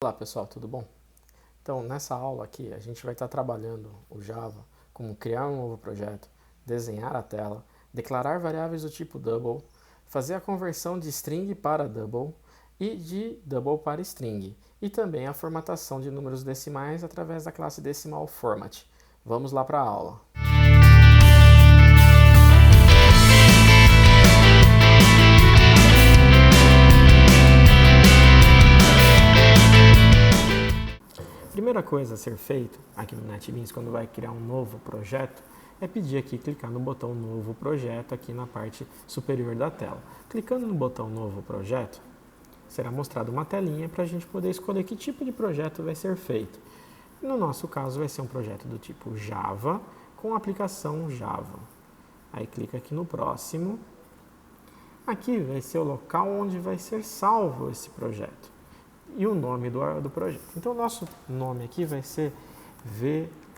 Olá pessoal, tudo bom? Então, nessa aula aqui, a gente vai estar trabalhando o Java como criar um novo projeto, desenhar a tela, declarar variáveis do tipo double, fazer a conversão de string para double e de double para string, e também a formatação de números decimais através da classe decimal format. Vamos lá para a aula. Primeira coisa a ser feita aqui no NetBeans quando vai criar um novo projeto é pedir aqui, clicar no botão novo projeto aqui na parte superior da tela. Clicando no botão novo projeto, será mostrada uma telinha para a gente poder escolher que tipo de projeto vai ser feito. No nosso caso vai ser um projeto do tipo Java com aplicação Java. Aí clica aqui no próximo. Aqui vai ser o local onde vai ser salvo esse projeto e o nome do projeto. Então, o nosso nome aqui vai ser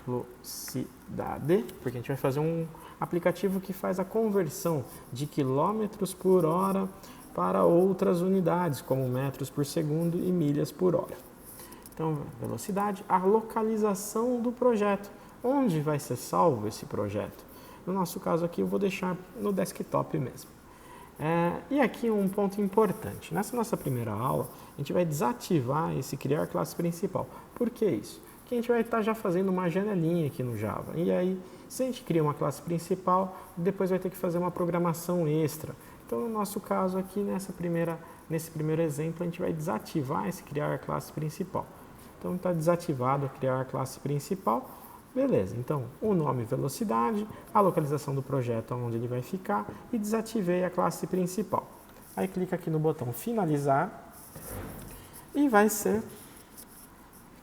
Velocidade, porque a gente vai fazer um aplicativo que faz a conversão de quilômetros por hora para outras unidades, como metros por segundo e milhas por hora. Então, velocidade, a localização do projeto. Onde vai ser salvo esse projeto? No nosso caso aqui, eu vou deixar no desktop mesmo. E aqui um ponto importante. Nessa nossa primeira aula, a gente vai desativar esse criar classe principal. Por que isso? Porque a gente vai estar já fazendo uma janelinha aqui no Java. E aí, se a gente cria uma classe principal, depois vai ter que fazer uma programação extra. Então, no nosso caso aqui, nesse primeiro exemplo, a gente vai desativar esse criar classe principal. Então, está desativado criar classe principal. Beleza, então o nome velocidade, a localização do projeto onde ele vai ficar e desativei a classe principal. Aí clica aqui no botão finalizar e vai ser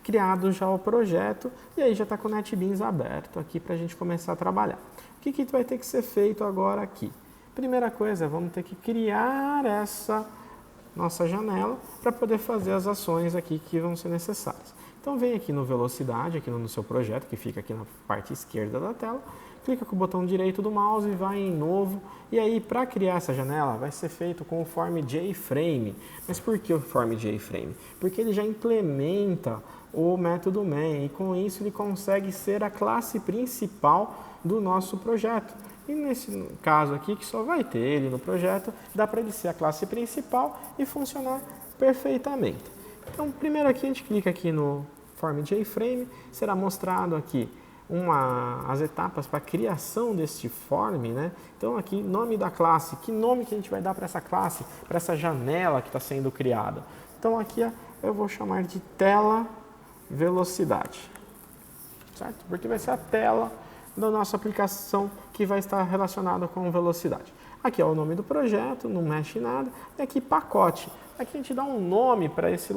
criado já o projeto e aí já está com o NetBeans aberto aqui para a gente começar a trabalhar. O que vai ter que ser feito agora aqui? Primeira coisa, vamos ter que criar essa nossa janela para poder fazer as ações aqui que vão ser necessárias. Então vem aqui no velocidade, aqui no seu projeto, que fica aqui na parte esquerda da tela, clica com o botão direito do mouse e vai em novo. E aí, para criar essa janela, vai ser feito com o form JFrame. Mas por que o form JFrame? Porque ele já implementa o método main e com isso ele consegue ser a classe principal do nosso projeto. E nesse caso aqui, que só vai ter ele no projeto, dá para ele ser a classe principal e funcionar perfeitamente. Então, primeiro aqui a gente clica aqui no form JFrame, será mostrado aqui as etapas para a criação deste form, né? Então aqui, nome da classe, que nome que a gente vai dar para essa classe, para essa janela que está sendo criada. Então aqui eu vou chamar de tela velocidade, certo? Porque vai ser a tela da nossa aplicação que vai estar relacionada com velocidade. Aqui é o nome do projeto, não mexe nada. E aqui pacote. Aqui a gente dá um nome para esse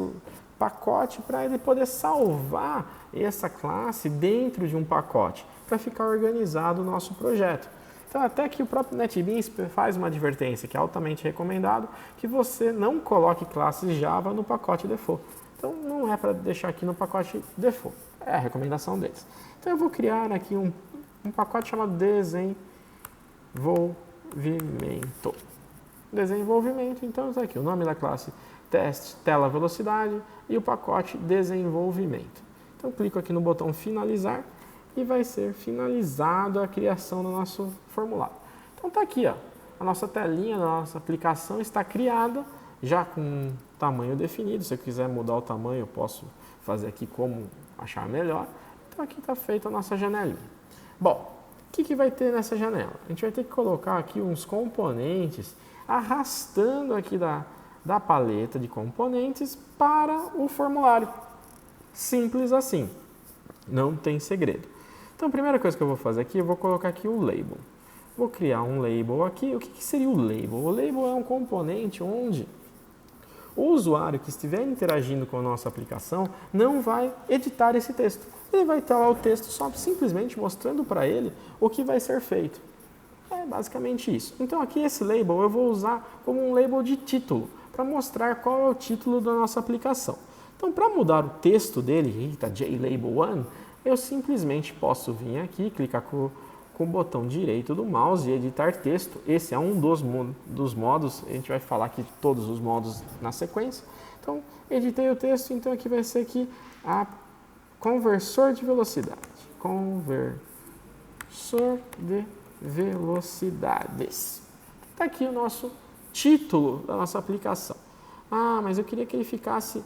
pacote para ele poder salvar essa classe dentro de um pacote para ficar organizado o nosso projeto. Então até que o próprio NetBeans faz uma advertência que é altamente recomendado que você não coloque classes Java no pacote default. Então não é para deixar aqui no pacote default, é a recomendação deles. Então eu vou criar aqui um pacote chamado desenvolvimento, então está aqui o nome da classe teste, tela velocidade e o pacote desenvolvimento. Então clico aqui no botão finalizar e vai ser finalizada a criação do nosso formulário. Então está aqui, ó, a nossa telinha da nossa aplicação está criada, já com tamanho definido. Se eu quiser mudar o tamanho, eu posso fazer aqui como achar melhor. Então aqui está feita a nossa janelinha. Bom, o que vai ter nessa janela? A gente vai ter que colocar aqui uns componentes arrastando aqui da paleta de componentes para o formulário. Simples assim, não tem segredo. Então a primeira coisa que eu vou fazer aqui, eu vou colocar aqui o label. Vou criar um label aqui. O que seria o label? O label é um componente onde o usuário que estiver interagindo com a nossa aplicação não vai editar esse texto. Ele vai estar lá o texto só simplesmente mostrando para ele o que vai ser feito. É basicamente isso. Então aqui esse label eu vou usar como um label de título, para mostrar qual é o título da nossa aplicação. Então para mudar o texto dele, JLabel1, eu simplesmente posso vir aqui, clicar com com o botão direito do mouse e editar texto. Esse é um dos modos, a gente vai falar aqui de todos os modos na sequência. Então, editei o texto, então aqui vai ser aqui a conversor de velocidade. Conversor de velocidades. Está aqui o nosso título da nossa aplicação. Ah, mas eu queria que ele ficasse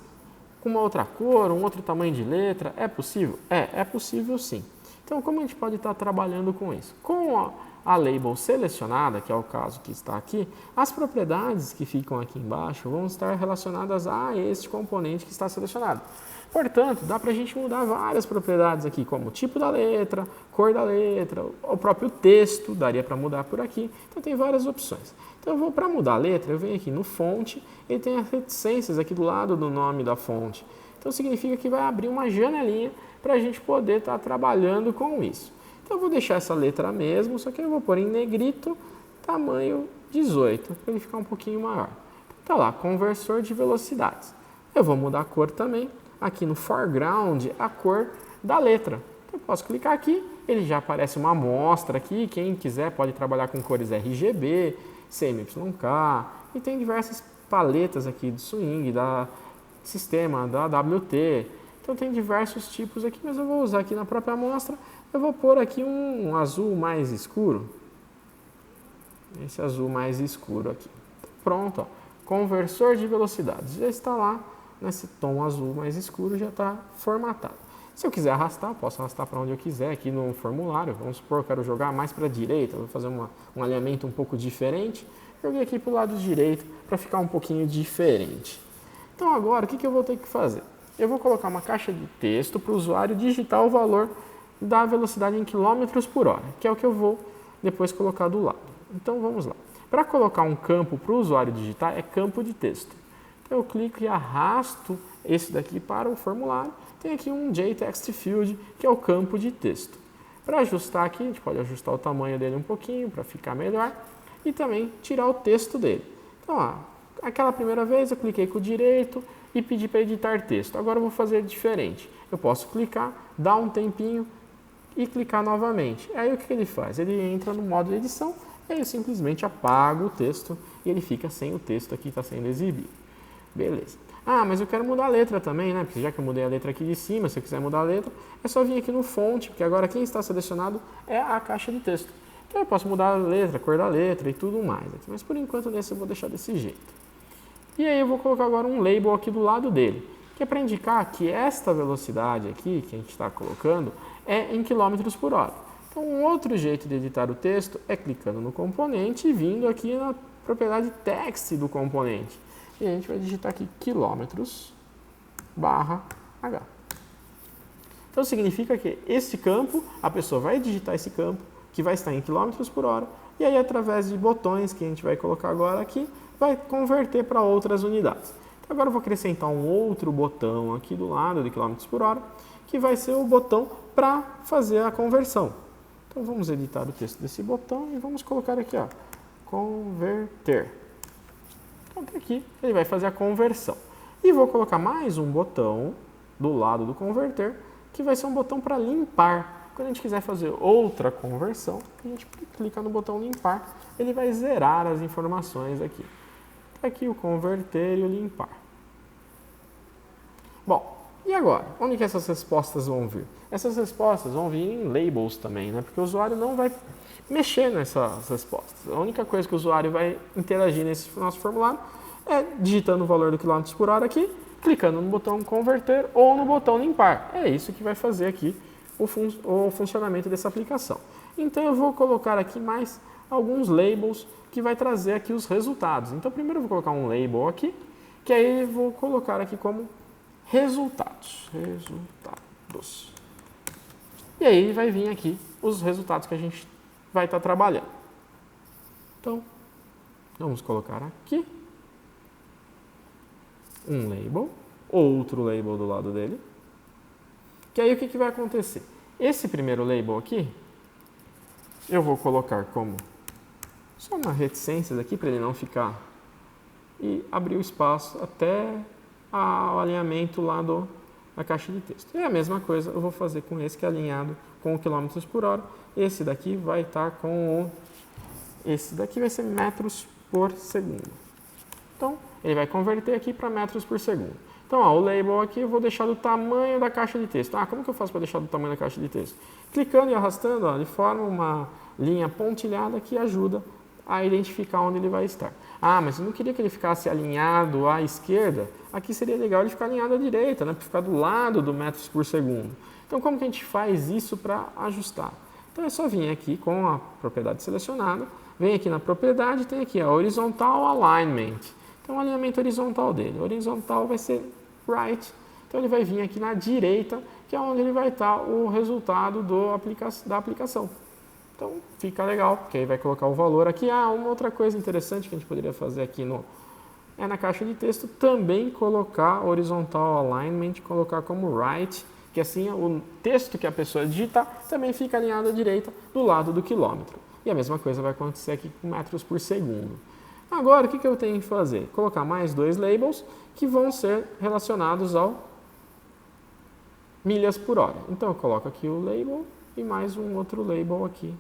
com uma outra cor, um outro tamanho de letra. É possível? É possível sim. Então, como a gente pode estar trabalhando com isso? Com a label selecionada, que é o caso que está aqui, as propriedades que ficam aqui embaixo vão estar relacionadas a este componente que está selecionado. Portanto, dá para a gente mudar várias propriedades aqui, como o tipo da letra, cor da letra, o próprio texto, daria para mudar por aqui. Então, tem várias opções. Então, para mudar a letra, eu venho aqui no fonte e tem as reticências aqui do lado do nome da fonte. Então, significa que vai abrir uma janelinha para a gente poder estar trabalhando com isso. Então, eu vou deixar essa letra mesmo, só que eu vou pôr em negrito, tamanho 18, para ele ficar um pouquinho maior. Tá lá, conversor de velocidades. Eu vou mudar a cor também, aqui no foreground, a cor da letra. Então, eu posso clicar aqui, ele já aparece uma amostra aqui, quem quiser pode trabalhar com cores RGB, CMYK, e tem diversas paletas aqui de swing, da sistema, da AWT. Então tem diversos tipos aqui, mas eu vou usar aqui na própria amostra. Eu vou pôr aqui um azul mais escuro. Esse azul mais escuro aqui. Pronto, ó. Conversor de velocidades. Já está lá, nesse tom azul mais escuro, já está formatado. Se eu quiser arrastar, posso arrastar para onde eu quiser aqui no formulário. Vamos supor que eu quero jogar mais para a direita, vou fazer um alinhamento um pouco diferente. Joguei aqui para o lado direito para ficar um pouquinho diferente. Então agora, o que eu vou ter que fazer? Eu vou colocar uma caixa de texto para o usuário digitar o valor da velocidade em quilômetros por hora, que é o que eu vou depois colocar do lado. Então vamos lá. Para colocar um campo para o usuário digitar, é campo de texto. Então eu clico e arrasto esse daqui para o formulário. Tem aqui um JText Field, que é o campo de texto. Para ajustar aqui, a gente pode ajustar o tamanho dele um pouquinho para ficar melhor e também tirar o texto dele. Então, ó, aquela primeira vez eu cliquei com o direito e pedi para editar texto. Agora eu vou fazer diferente. Eu posso clicar, dar um tempinho e clicar novamente. Aí o que ele faz? Ele entra no modo de edição e aí eu simplesmente apago o texto e ele fica sem o texto aqui que está sendo exibido. Beleza. Ah, mas eu quero mudar a letra também, né? Porque já que eu mudei a letra aqui de cima, se eu quiser mudar a letra, é só vir aqui no fonte, porque agora quem está selecionado é a caixa de texto. Então eu posso mudar a letra, a cor da letra e tudo mais. Mas por enquanto nesse eu vou deixar desse jeito. E aí eu vou colocar agora um label aqui do lado dele, que é para indicar que esta velocidade aqui, que a gente está colocando, é em quilômetros por hora. Então um outro jeito de editar o texto é clicando no componente e vindo aqui na propriedade text do componente. E a gente vai digitar aqui quilômetros/H. Então significa que esse campo, a pessoa vai digitar esse campo, que vai estar em quilômetros por hora, e aí através de botões que a gente vai colocar agora aqui, vai converter para outras unidades. Então, agora eu vou acrescentar um outro botão aqui do lado de quilômetros por hora, que vai ser o botão para fazer a conversão. Então vamos editar o texto desse botão e vamos colocar aqui, ó, converter. Então aqui ele vai fazer a conversão. E vou colocar mais um botão do lado do converter, que vai ser um botão para limpar. Quando a gente quiser fazer outra conversão, a gente clica no botão limpar, ele vai zerar as informações aqui. Aqui o converter e o limpar. Bom, e agora? Onde que essas respostas vão vir? Essas respostas vão vir em labels também, né? Porque o usuário não vai mexer nessas respostas. A única coisa que o usuário vai interagir nesse nosso formulário é digitando o valor do quilômetros por hora aqui, clicando no botão converter ou no botão limpar. É isso que vai fazer aqui o funcionamento dessa aplicação. Então eu vou colocar aqui mais alguns labels que vai trazer aqui os resultados. Então primeiro eu vou colocar um label aqui, que aí eu vou colocar aqui como resultados. E aí vai vir aqui os resultados que a gente vai estar trabalhando. Então, vamos colocar aqui um label, outro label do lado dele, que aí o que vai acontecer? Esse primeiro label aqui, eu vou colocar como só uma reticências aqui para ele não ficar e abrir o espaço até o alinhamento lá a caixa de texto. E a mesma coisa eu vou fazer com esse que é alinhado com o quilômetros por hora. Esse daqui vai estar com o... Esse daqui vai ser metros por segundo. Então, ele vai converter aqui para metros por segundo. Então, ó, o label aqui eu vou deixar do tamanho da caixa de texto. Ah, como que eu faço para deixar do tamanho da caixa de texto? Clicando e arrastando, ó, ele forma uma linha pontilhada que ajuda a identificar onde ele vai estar. Ah, mas eu não queria que ele ficasse alinhado à esquerda. Aqui seria legal ele ficar alinhado à direita, né? Para ficar do lado do metros por segundo. Então, como que a gente faz isso para ajustar? Então, é só vir aqui com a propriedade selecionada. Vem aqui na propriedade, tem aqui a horizontal alignment. Então, o alinhamento horizontal dele. O horizontal vai ser right. Então, ele vai vir aqui na direita, que é onde ele vai estar o resultado da aplicação. Então, fica legal, porque aí vai colocar o valor aqui. Ah, uma outra coisa interessante que a gente poderia fazer aqui na caixa de texto, também colocar horizontal alignment, colocar como right, que assim o texto que a pessoa digitar também fica alinhado à direita do lado do quilômetro. E a mesma coisa vai acontecer aqui com metros por segundo. Agora, o que eu tenho que fazer? Colocar mais 2 labels que vão ser relacionados ao milhas por hora. Então, eu coloco aqui o label e mais um outro label aqui.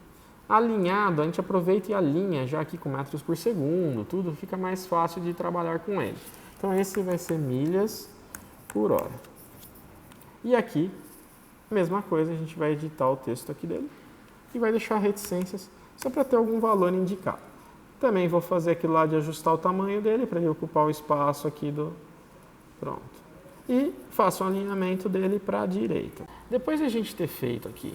Alinhado, a gente aproveita e alinha já aqui com metros por segundo, tudo fica mais fácil de trabalhar com ele. Então, esse vai ser milhas por hora. E aqui, mesma coisa, a gente vai editar o texto aqui dele e vai deixar reticências só para ter algum valor indicado. Também vou fazer aquilo lá de ajustar o tamanho dele para ele ocupar o espaço aqui do... Pronto. E faço o alinhamento dele para a direita. Depois de a gente ter feito aqui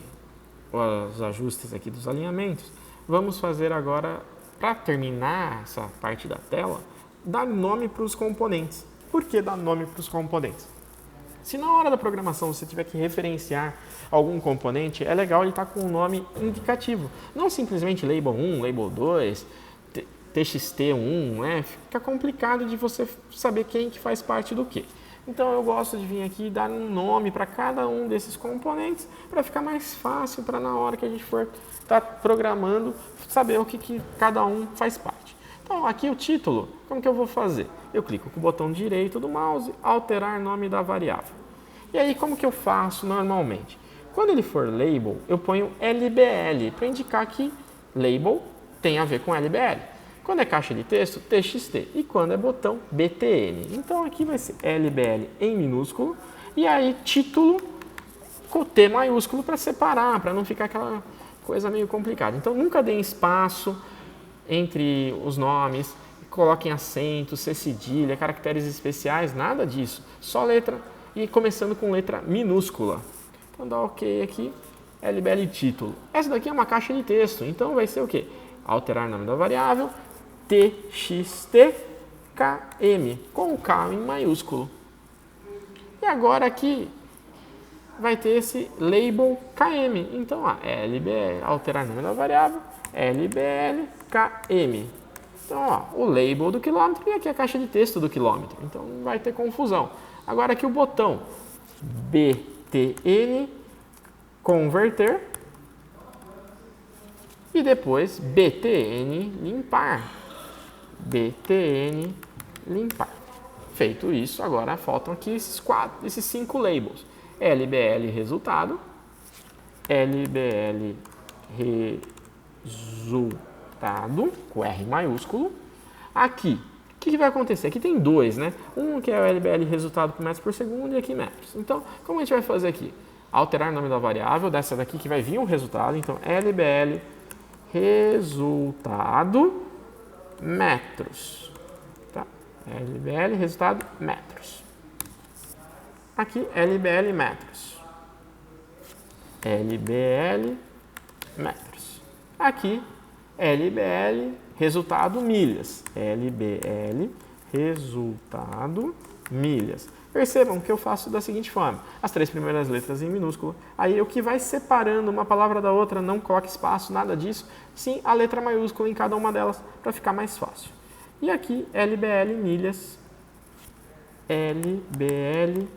os ajustes aqui dos alinhamentos, vamos fazer agora, para terminar essa parte da tela, dar nome para os componentes. Por que dar nome para os componentes? Se na hora da programação você tiver que referenciar algum componente, é legal ele estar com um nome indicativo. Não simplesmente label 1, label 2, txt1, né? Fica complicado de você saber quem que faz parte do quê. Então eu gosto de vir aqui e dar um nome para cada um desses componentes para ficar mais fácil para na hora que a gente for estar programando saber o que cada um faz parte. Então aqui o título, como que eu vou fazer? Eu clico com o botão direito do mouse, alterar nome da variável. E aí como que eu faço normalmente? Quando ele for label, eu ponho LBL para indicar que label tem a ver com LBL. Quando é caixa de texto, TXT. E quando é botão, BTN. Então aqui vai ser LBL em minúsculo. E aí título com T maiúsculo para separar, para não ficar aquela coisa meio complicada. Então nunca deem espaço entre os nomes, coloquem acento, C cedilha, caracteres especiais, nada disso. Só letra e começando com letra minúscula. Então dá OK aqui, LBL título. Essa daqui é uma caixa de texto, então vai ser o quê? Alterar nome da variável, TXT, KM, com o K em maiúsculo. E agora aqui vai ter esse label KM. Então, LBL, alterar nome da variável, LBL, KM. Então, o label do quilômetro e aqui a caixa de texto do quilômetro. Então, não vai ter confusão. Agora aqui o botão BTN, converter, e depois BTN, limpar. BTN, limpar. Feito isso, agora faltam aqui esses 5 labels. LBL resultado, LBL resultado, com R maiúsculo. Aqui, o que vai acontecer? Aqui tem 2, né? Um que é o LBL resultado por metros por segundo e aqui metros. Então, como a gente vai fazer aqui? Alterar o nome da variável, dessa daqui que vai vir um resultado. Então, LBL resultado metros. Tá? LBL resultado metros. Aqui, LBL metros. LBL metros. Aqui, LBL resultado milhas. LBL resultado milhas. Percebam que eu faço da seguinte forma. As 3 primeiras letras em minúsculo. Aí o que vai separando uma palavra da outra, não coloque espaço, nada disso. Sim, a letra maiúscula em cada uma delas para ficar mais fácil. E aqui, LBL milhas. LBL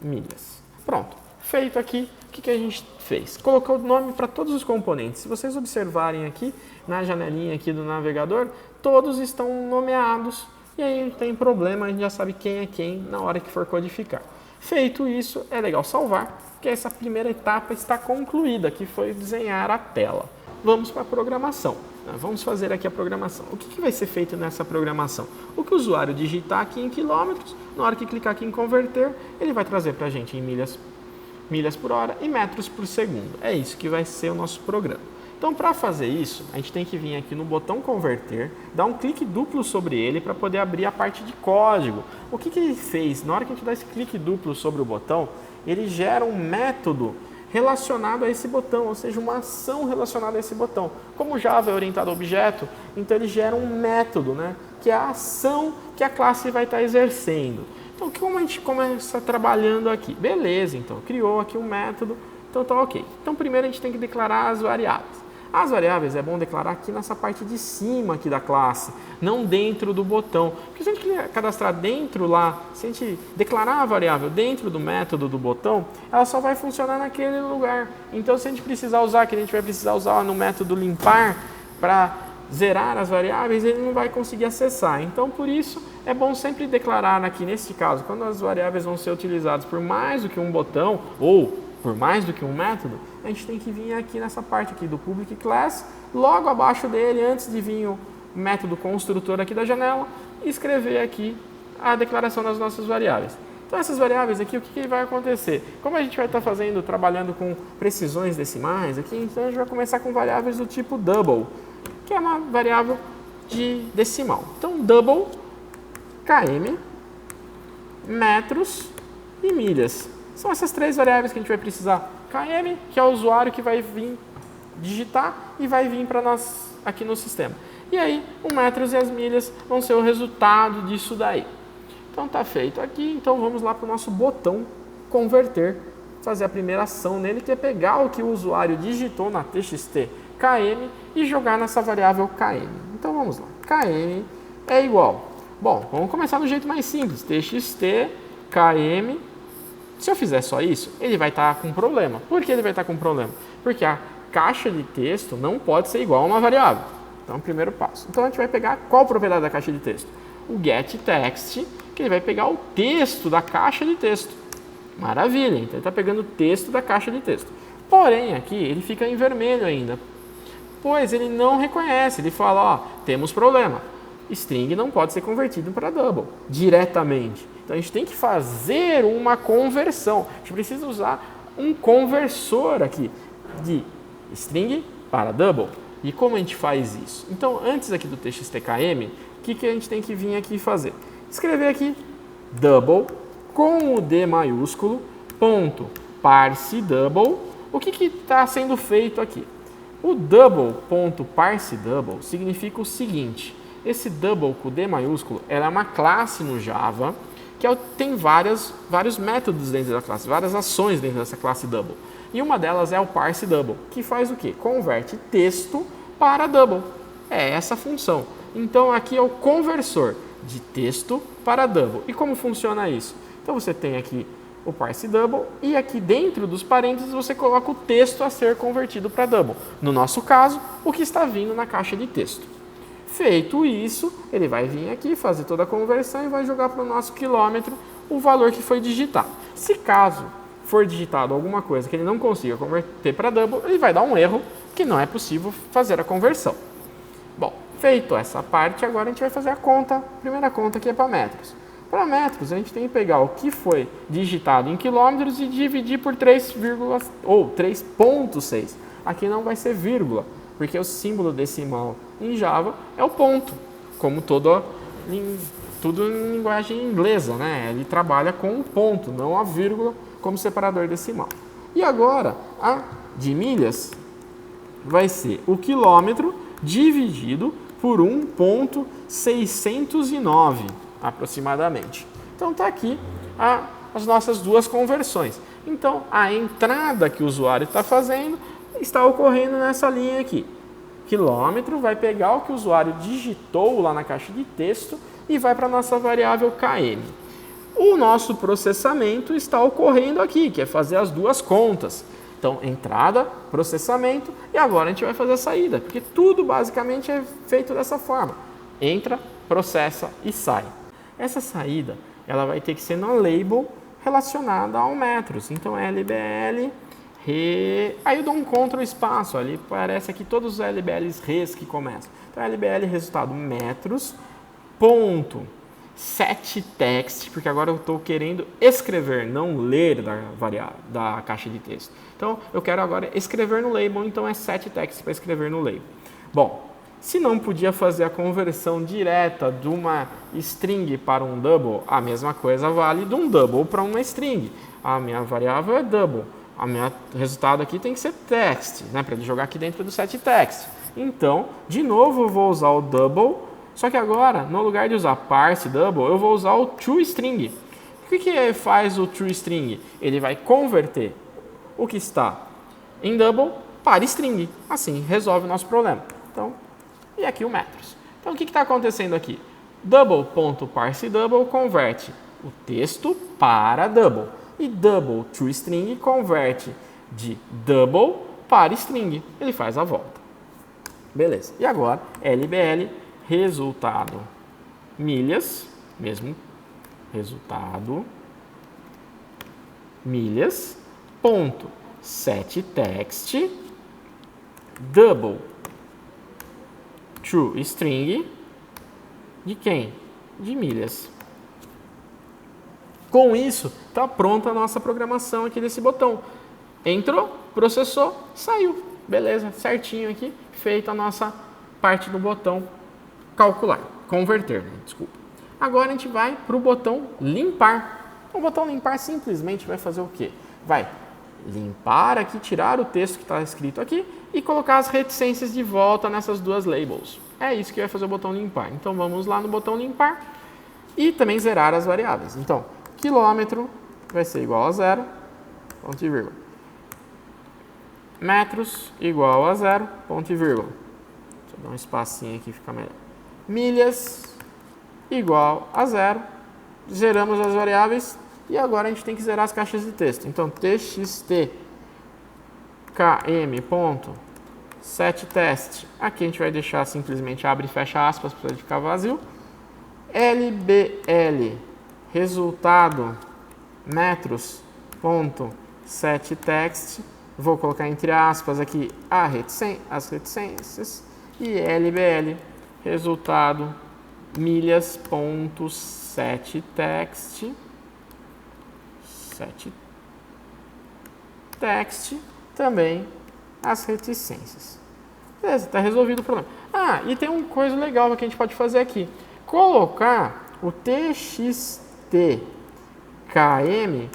milhas. Pronto. Feito aqui, o que a gente fez? Colocou o nome para todos os componentes. Se vocês observarem aqui, na janelinha aqui do navegador, todos estão nomeados. E aí não tem problema, a gente já sabe quem é quem na hora que for codificar. Feito isso, é legal salvar, porque essa primeira etapa está concluída, que foi desenhar a tela. Vamos para a programação. Vamos fazer aqui a programação. O que vai ser feito nessa programação? O que o usuário digitar aqui em quilômetros, na hora que clicar aqui em converter, ele vai trazer para a gente em milhas por hora e metros por segundo. É isso que vai ser o nosso programa. Então, para fazer isso, a gente tem que vir aqui no botão converter, dar um clique duplo sobre ele para poder abrir a parte de código. O que ele fez? Na hora que a gente dá esse clique duplo sobre o botão, ele gera um método relacionado a esse botão, ou seja, uma ação relacionada a esse botão. Como o Java é orientado a objeto, então ele gera um método, né, que é a ação que a classe vai estar exercendo. Então, como a gente começa trabalhando aqui? Beleza, então, criou aqui um método, então tá ok. Então, primeiro a gente tem que declarar as variáveis. As variáveis é bom declarar aqui nessa parte de cima aqui da classe, não dentro do botão. Porque se a gente cadastrar dentro lá, se a gente declarar a variável dentro do método do botão, ela só vai funcionar naquele lugar. Então, se a gente precisar usar, que a gente vai precisar usar no método limpar para zerar as variáveis, ele não vai conseguir acessar. Então, por isso, é bom sempre declarar aqui, nesse caso, quando as variáveis vão ser utilizadas por mais do que um botão ou por mais do que um método, a gente tem que vir aqui nessa parte aqui do public class, logo abaixo dele, antes de vir o método construtor aqui da janela, e escrever aqui a declaração das nossas variáveis. Então, essas variáveis aqui, o que vai acontecer? Como a gente vai estar trabalhando com precisões decimais aqui, então a gente vai começar com variáveis do tipo double, que é uma variável de decimal. Então, double, km, metros e milhas. São essas três variáveis que a gente vai precisar. km, que é o usuário que vai vir digitar e vai vir para nós aqui no sistema. E aí, o metros e as milhas vão ser o resultado disso daí. Então, está feito aqui. Então, vamos lá para o nosso botão converter, fazer a primeira ação nele, que é pegar o que o usuário digitou na txt km e jogar nessa variável km. Então, vamos lá. Km é igual. Bom, vamos começar do jeito mais simples. Txt km. Se eu fizer só isso, ele vai estar com problema. Por que ele vai estar com problema? Porque a caixa de texto não pode ser igual a uma variável. Então, primeiro passo. Então, a gente vai pegar qual propriedade da caixa de texto? O getText, que ele vai pegar o texto da caixa de texto. Maravilha, então ele está pegando o texto da caixa de texto. Porém, aqui ele fica em vermelho ainda, pois ele não reconhece. Ele fala, ó, temos problema. String não pode ser convertido para double diretamente. Então, a gente tem que fazer uma conversão. A gente precisa usar um conversor aqui de string para double. E como a gente faz isso? Então, antes aqui do txtkm, o que a gente tem que vir aqui fazer? Escrever aqui double com o D maiúsculo, ponto, parse double. O que está sendo feito aqui? O double.parseDouble significa o seguinte. Esse double com o D maiúsculo é uma classe no Java que tem vários métodos dentro da classe, várias ações dentro dessa classe double. E uma delas é o parse double, que faz o quê? Converte texto para double. É essa a função. Então, aqui é o conversor de texto para double. E como funciona isso? Então, você tem aqui o parse double e aqui dentro dos parênteses você coloca o texto a ser convertido para double. No nosso caso, o que está vindo na caixa de texto. Feito isso, ele vai vir aqui, fazer toda a conversão e vai jogar para o nosso quilômetro o valor que foi digitado. Se caso for digitado alguma coisa que ele não consiga converter para double, ele vai dar um erro que não é possível fazer a conversão. Bom, feito essa parte, agora a gente vai fazer a primeira conta que é para metros. Para metros, a gente tem que pegar o que foi digitado em quilômetros e dividir por 3,6. Aqui não vai ser vírgula, porque o símbolo decimal em Java é o ponto, como tudo em linguagem inglesa, né? Ele trabalha com o ponto, não a vírgula como separador decimal. E agora, a de milhas vai ser o quilômetro dividido por 1,609 aproximadamente. Então, está aqui as nossas duas conversões. Então, a entrada que o usuário está fazendo está ocorrendo nessa linha aqui. Quilômetro vai pegar o que o usuário digitou lá na caixa de texto e vai para a nossa variável km. O nosso processamento está ocorrendo aqui, que é fazer as duas contas. Então, entrada, processamento e agora a gente vai fazer a saída, porque tudo basicamente é feito dessa forma. Entra, processa e sai. Essa saída ela vai ter que ser na label relacionada ao metros. Então, LBL, aí eu dou um Ctrl espaço, ali aparece aqui todos os LBLs res que começam. Então, LBL, resultado metros, ponto, set text, porque agora eu estou querendo escrever, não ler da caixa de texto. Então, eu quero agora escrever no label, então é set text para escrever no label. Bom, se não podia fazer a conversão direta de uma string para um double, a mesma coisa vale de um double para uma string. A minha variável é double. O meu resultado aqui tem que ser text, né, para ele jogar aqui dentro do set text. Então, de novo, eu vou usar o double, só que agora, no lugar de usar parse double, eu vou usar o toString. O que faz o toString? Ele vai converter o que está em double para string. Assim, resolve o nosso problema. Então, e aqui o metros. Então, o que está acontecendo aqui? Double.parseDouble converte o texto para double. E double toString converte de double para string. Ele faz a volta. Beleza. E agora, LBL, resultado, milhas, mesmo resultado, milhas, ponto, set text, double toString, de quem? De milhas. Com isso, está pronta a nossa programação aqui desse botão. Entrou, processou, saiu. Beleza, certinho aqui, feita a nossa parte do botão calcular, converter, né? Desculpa. Agora a gente vai para o botão limpar. O botão limpar simplesmente vai fazer o quê? Vai limpar aqui, tirar o texto que está escrito aqui e colocar as reticências de volta nessas duas labels. É isso que vai fazer o botão limpar. Então vamos lá no botão limpar e também zerar as variáveis. Então, quilômetro vai ser igual a 0, ponto e vírgula. Metros igual a 0, ponto e vírgula. Deixa eu dar um espacinho aqui, fica melhor. Milhas igual a 0. Zeramos as variáveis e agora a gente tem que zerar as caixas de texto. Então, txt km.setText. Aqui a gente vai deixar simplesmente abre e fecha aspas para ficar vazio. LBL, resultado, metros, ponto, setText. Vou colocar entre aspas aqui as reticências. E LBL, resultado, milhas, ponto, setText. Text, também as reticências. Beleza, está resolvido o problema. Ah, e tem uma coisa legal que a gente pode fazer aqui. Colocar o txt km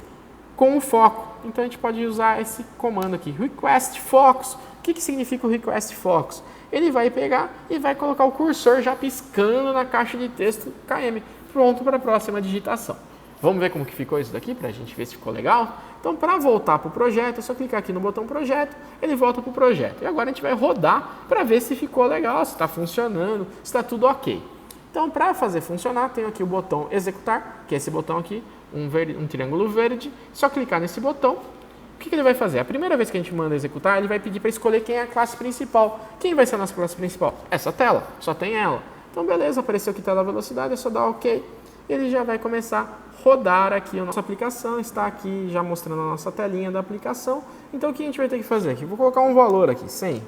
com o foco. Então a gente pode usar esse comando aqui, request focus. O que significa o request focus? Ele vai pegar e vai colocar o cursor já piscando na caixa de texto km, pronto para a próxima digitação. Vamos ver como que ficou isso daqui para a gente ver se ficou legal? Então, para voltar para o projeto, é só clicar aqui no botão projeto, ele volta para o projeto. E agora a gente vai rodar para ver se ficou legal, se está funcionando, se está tudo ok. Então, para fazer funcionar, tem aqui o botão executar, que é esse botão aqui, um triângulo verde. Só clicar nesse botão, o que ele vai fazer? A primeira vez que a gente manda executar, ele vai pedir para escolher quem é a classe principal. Quem vai ser a nossa classe principal? Essa tela, só tem ela. Então, beleza, apareceu aqui tela velocidade, é só dar ok. Ele já vai começar a rodar aqui a nossa aplicação, está aqui já mostrando a nossa telinha da aplicação. Então, o que a gente vai ter que fazer aqui? Vou colocar um valor aqui, 100,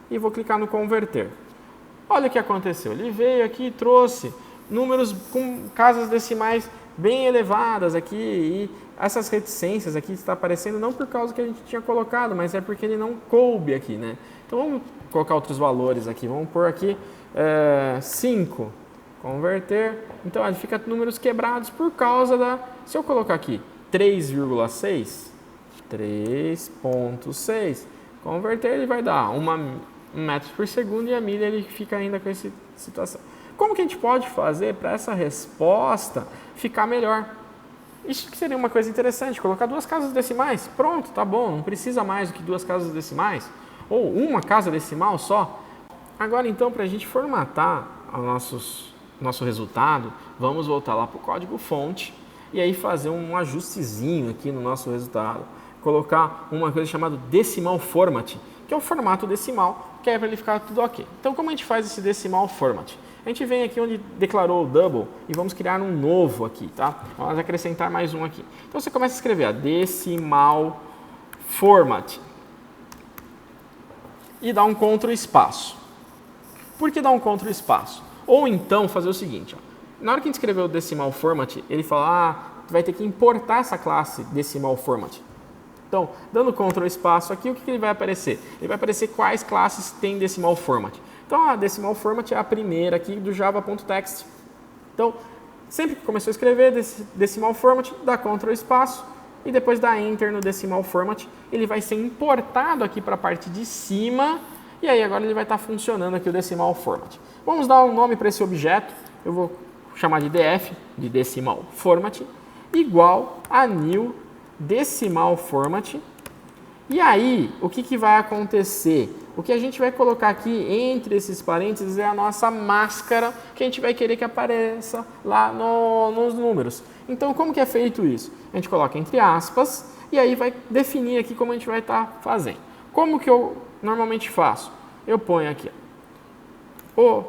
e vou clicar no converter. Olha o que aconteceu, ele veio aqui e trouxe números com casas decimais bem elevadas aqui, e essas reticências aqui está aparecendo não por causa que a gente tinha colocado, mas é porque ele não coube aqui, né? Então, vamos colocar outros valores aqui, vamos pôr aqui 5, converter, então ele fica números quebrados por causa da, se eu colocar aqui 3,6, 3,6, converter ele vai dar 1 metros por segundo e a milha ele fica ainda com essa situação. Como que a gente pode fazer para essa resposta ficar melhor? Isso que seria uma coisa interessante, colocar 2 casas decimais, pronto, tá bom, não precisa mais do que 2 casas decimais, ou uma casa decimal só. Agora então, para a gente formatar nosso resultado, vamos voltar lá para o código fonte e aí fazer um ajustezinho aqui no nosso resultado. Colocar uma coisa chamada decimal format, que é o formato decimal, que é para ele ficar tudo ok. Então, como a gente faz esse decimal format? A gente vem aqui onde declarou o double e vamos criar um novo aqui, tá? Vamos acrescentar mais um aqui. Então você começa a escrever a decimal format e dá um Ctrl espaço. Por que dar um Ctrl espaço? Ou então fazer o seguinte, ó. Na hora que a gente escreveu o decimal format, ele fala, vai ter que importar essa classe decimal format. Então, dando Ctrl espaço aqui, o que ele vai aparecer? Ele vai aparecer quais classes tem decimal format. Então, a decimal format é a primeira aqui do java.txt. Então, sempre que começou a escrever decimal format, dá Ctrl espaço e depois dá Enter no decimal format. Ele vai ser importado aqui para a parte de cima e aí agora ele vai estar funcionando aqui o decimal format. Vamos dar um nome para esse objeto. Eu vou chamar de df, de decimal format, igual a new decimal format. E aí, o que vai acontecer? O que a gente vai colocar aqui entre esses parênteses é a nossa máscara que a gente vai querer que apareça lá nos números. Então, como que é feito isso? A gente coloca entre aspas e aí vai definir aqui como a gente vai estar fazendo. Como que eu normalmente faço? Eu ponho aqui o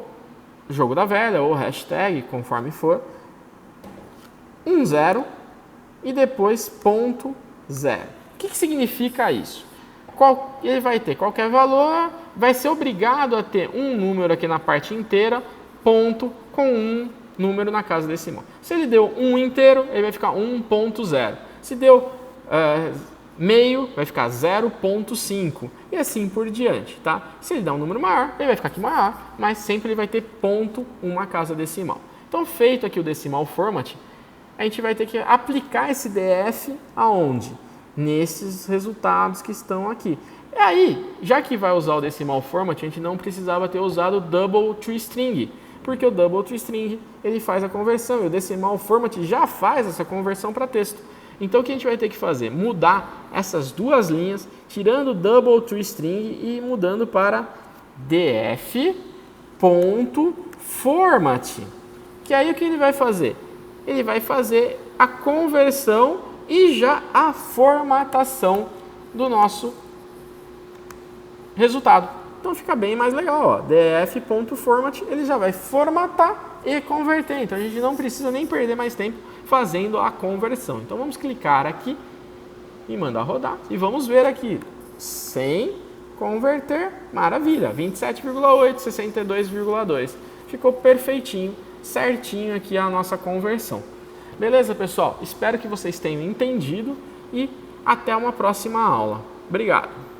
jogo da velha ou hashtag, conforme for, 10 e depois ponto 0. O que significa isso? Ele vai ter qualquer valor, vai ser obrigado a ter um número aqui na parte inteira, ponto com um número na casa decimal. Se ele deu 1 inteiro, ele vai ficar 1.0. Se deu meio, vai ficar 0.5 e assim por diante, tá? Se ele der um número maior, ele vai ficar aqui maior, mas sempre ele vai ter ponto uma casa decimal. Então, feito aqui o decimal format, a gente vai ter que aplicar esse df aonde? Nesses resultados que estão aqui. E aí, já que vai usar o decimal format, a gente não precisava ter usado o double toString, porque o double toString ele faz a conversão e o decimal format já faz essa conversão para texto. Então, o que a gente vai ter que fazer? Mudar essas duas linhas, tirando o double toString e mudando para df.format. Que aí o que ele vai fazer? Ele vai fazer a conversão e já a formatação do nosso resultado. Então fica bem mais legal, ó. df.format, ele já vai formatar e converter. Então a gente não precisa nem perder mais tempo fazendo a conversão. Então vamos clicar aqui e mandar rodar e vamos ver aqui. Sem converter, maravilha, 27,8, 62,2. Ficou perfeitinho, certinho aqui a nossa conversão. Beleza, pessoal? Espero que vocês tenham entendido e até uma próxima aula. Obrigado!